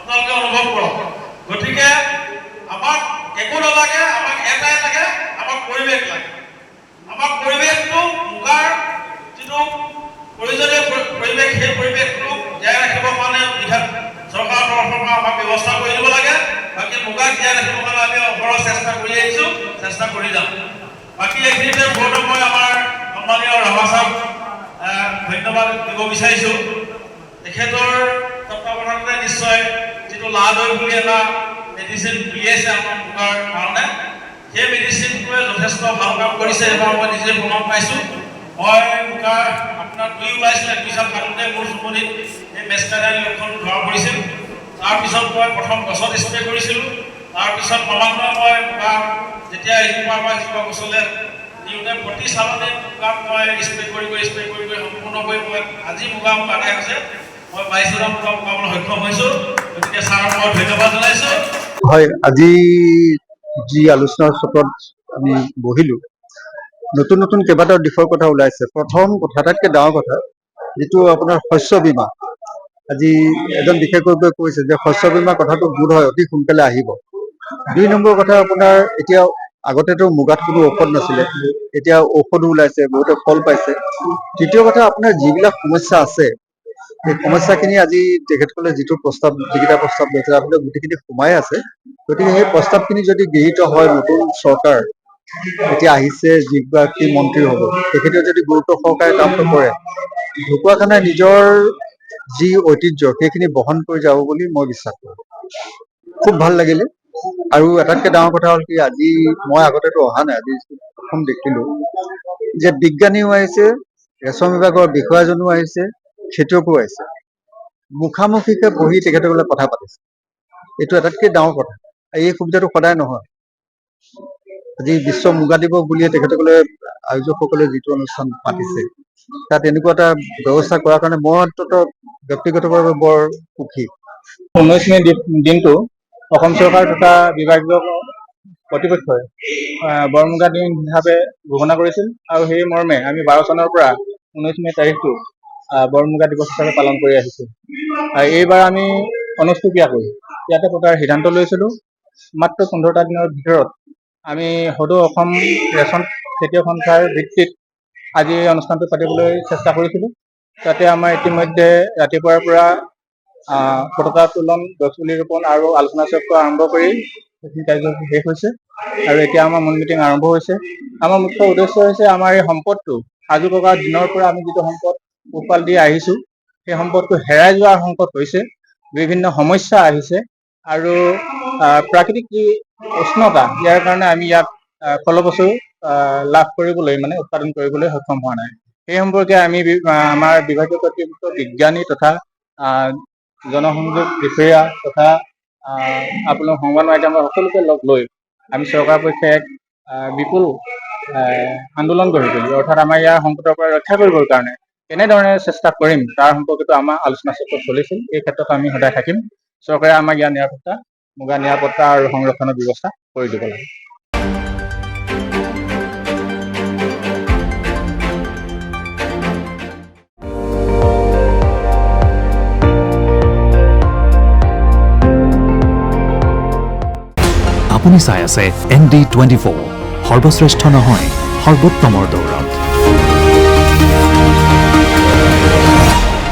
আপোনালোকে অনুভৱ কৰক। গতিকে আমাক একো নালাগে, আমাক এটাই লাগে, আমাক পৰিৱেশ লাগে। আমাক পৰিৱেশটো মুগাৰ যিটো প্ৰয়োজনীয় পৰিৱেশ, সেই পৰিৱেশটো জীয়াই ৰাখিবৰ কাৰণে চৰকাৰৰ তৰফৰ পৰা আমাক ব্যৱস্থা কৰি দিব লাগে। বাকী মুগাক জীয়াই ৰাখিবৰ কাৰণে আমি অহৰহ চেষ্টা কৰি আহিছোঁ, চেষ্টা কৰি যাম। বাকী এইখিনিতে বহুতো মই আমাৰ সন্মানীয় ৰাভা ছাৰক ধন্যবাদ দিব বিচাৰিছোঁ। তেখেতৰ তত্বাৱধানতে নিশ্চয় যিটো লাডৈ বুলি এটা মেডিচিন উলিয়াইছে আমাৰ মুগাৰ কাৰণে, সেই মেডিচিনটোৱে যথেষ্ট ভাল কাম কৰিছে। এবাৰ মই নিজে প্ৰমাণ পাইছোঁ। মই মুগাৰ আপোনাৰ দুই ওলাইছিলে, পিছত কাটোতে মোৰ চুমনিত এই মেছকাডাইন লক্ষণটো ধৰা পৰিছিল। তাৰপিছত মই প্ৰথম গছত স্প্ৰে কৰিছিলোঁ। তাৰপিছত ক্ৰমান্বয়ে মই মুগা যেতিয়া ইজোপাৰ পৰা সিজোপা গছলৈ দিওঁতে প্ৰতি চালতে মুগাক মই স্প্ৰে কৰি সম্পূৰ্ণকৈ মই আজি মুগা মোক আদায় হৈছে। মই 22,000 মুগা মুগাবলৈ সক্ষম হৈছোঁ। গতিকে ছাৰক মই ধন্যবাদ জনাইছোঁ। হয়, আজি যি আলোচনাৰ চক্ৰত আমি বহিলোঁ, নতুন নতুন কেইবাটাও দিশৰ কথা ওলাইছে। প্ৰথম কথা, আটাইতকৈ ডাঙৰ কথা, যিটো আপোনাৰ শস্য বীমা। আজি এজন বিশেষজ্ঞই কৈছে যে শস্য বীমা কথাটো বোধ হয় অতি সোনকালে আহিব। 2 নম্বৰ কথা, আপোনাৰ এতিয়া আগতেতো মুগাত কোনো ঔষধ নাছিলে, এতিয়া ঔষধো ওলাইছে, বহুতে ফল পাইছে। তৃতীয় কথা, আপোনাৰ যিবিলাক সমস্যা আছে, এই সমস্যাখিনি আজি তেখেতসকলে যিকেইটা প্ৰস্তাৱ লৈছে, আপোনালোকে গোটেইখিনি সোমাই আছে। গতিকে সেই প্ৰস্তাৱখিনি যদি গৃহীত হয়, নতুন চৰকাৰ এতিয়া আহিছে, যিগৰাকী মন্ত্ৰী হ'ব, তেখেতে যদি গুৰুত্ব সহকাৰে কামটো কৰে, ঢকুৱাখানাৰ নিজৰ যি ঐতিহ্য সেইখিনি বহন কৰি যাব বুলি মই বিশ্বাস কৰোঁ। খুব ভাল লাগিলে। আৰু আটাইতকৈ ডাঙৰ কথা হ'ল কি, আজি মই আগতেতো অহা নাই, আজি প্ৰথম দেখিলোঁ যে বিজ্ঞানীও আহিছে, ৰেচম বিভাগৰ বিষয়াজনো আহিছে, খেতিয়কো আহিছে, মুখামুখিকৈ বহি তেখেতসকলে কথা পাতিছে। এইটো আটাইতকৈ ডাঙৰ কথা। এই সুবিধাটো সদায় নহয়। আজি বিশ্ব মুগা দিৱস বুলিয়ে তেখেতসকলে আয়োজকসকলে যিটো অনুষ্ঠান পাতিছে, তাত এনেকুৱা এটা ব্যৱস্থা কৰাৰ কাৰণে মই অন্ততঃ ব্যক্তিগতভাৱে বৰ সুখী। 19 মে দিনটো অসম চৰকাৰ তথা বিভাগীয় কৰ্তৃপক্ষই বৰমুগা দিন হিচাপে ঘোষণা কৰিছিল। আৰু সেই মৰ্মে আমি 12 চনৰ পৰা 19 মে তাৰিখটো বৰমুগা দিৱস হিচাপে পালন কৰি আহিছোঁ। এইবাৰ আমি অনুষ্টুপীয়াকৈ ইয়াতে পতাৰ সিদ্ধান্ত লৈছিলোঁ। মাত্ৰ 15টা দিনৰ ভিতৰত আমি সদৌ অসম ৰেচম খেতিয়ক সন্থাৰ ভিত্তিত আজি এই অনুষ্ঠানটো পাতিবলৈ চেষ্টা কৰিছিলোঁ। তাতে আমাৰ ইতিমধ্যে ৰাতিপুৱাৰ পৰা পতাকা উত্তোলন, গছপুলি ৰোপণ আৰু আলোচনা চক্ৰ আৰম্ভ কৰি সেইখিনি কাৰ্যসূচী শেষ হৈছে। আৰু এতিয়া আমাৰ মূল মিটিং আৰম্ভ হৈছে। আমাৰ মুখ্য উদ্দেশ্য হৈছে আমাৰ এই সম্পদটো, আজো ককাৰ দিনৰ পৰা আমি যিটো সম্পদ পোহপাল দি আহিছোঁ, সেই সম্পদটো হেৰাই যোৱাৰ সংকট হৈছে। বিভিন্ন সমস্যা আহিছে আৰু প্ৰাকৃতিক যি উষ্ণতা, ইয়াৰ কাৰণে আমি ইয়াত ফলপ্ৰসূ লাভ কৰিবলৈ উৎপাদন কৰিবলৈ সক্ষম হোৱা নাই। সেই সম্পৰ্কে আমি আমাৰ বিভাগীয় কৰ্তৃপক্ষ, বিজ্ঞানী তথা জনসংযোগ বিষয়া তথা আপোনাৰ সংবাদ মাধ্যমৰ সকলোকে লগ লৈ আমি চৰকাৰ পক্ষে এক বিপুল আন্দোলন গঢ়ি তুলিম। অৰ্থাৎ আমাৰ ইয়াৰ সংকটৰ পৰা ৰক্ষা কৰিবৰ কাৰণে কেনেধৰণে চেষ্টা কৰিম তাৰ সম্পৰ্কিত আমাৰ আলোচনা চক্ৰ চলিছিল। এই ক্ষেত্ৰত আমি সদায় থাকিম। চৰকাৰে আমাক ইয়াৰ নিৰাপত্তা, মুগা নিৰাপত্তা আৰু সংৰক্ষণৰ ব্যৱস্থা কৰি দিব লাগে। আপুনি চাই আছে ND24, সৰ্বশ্ৰেষ্ঠ নহয়, সৰ্বোত্তমৰ দৌৰত।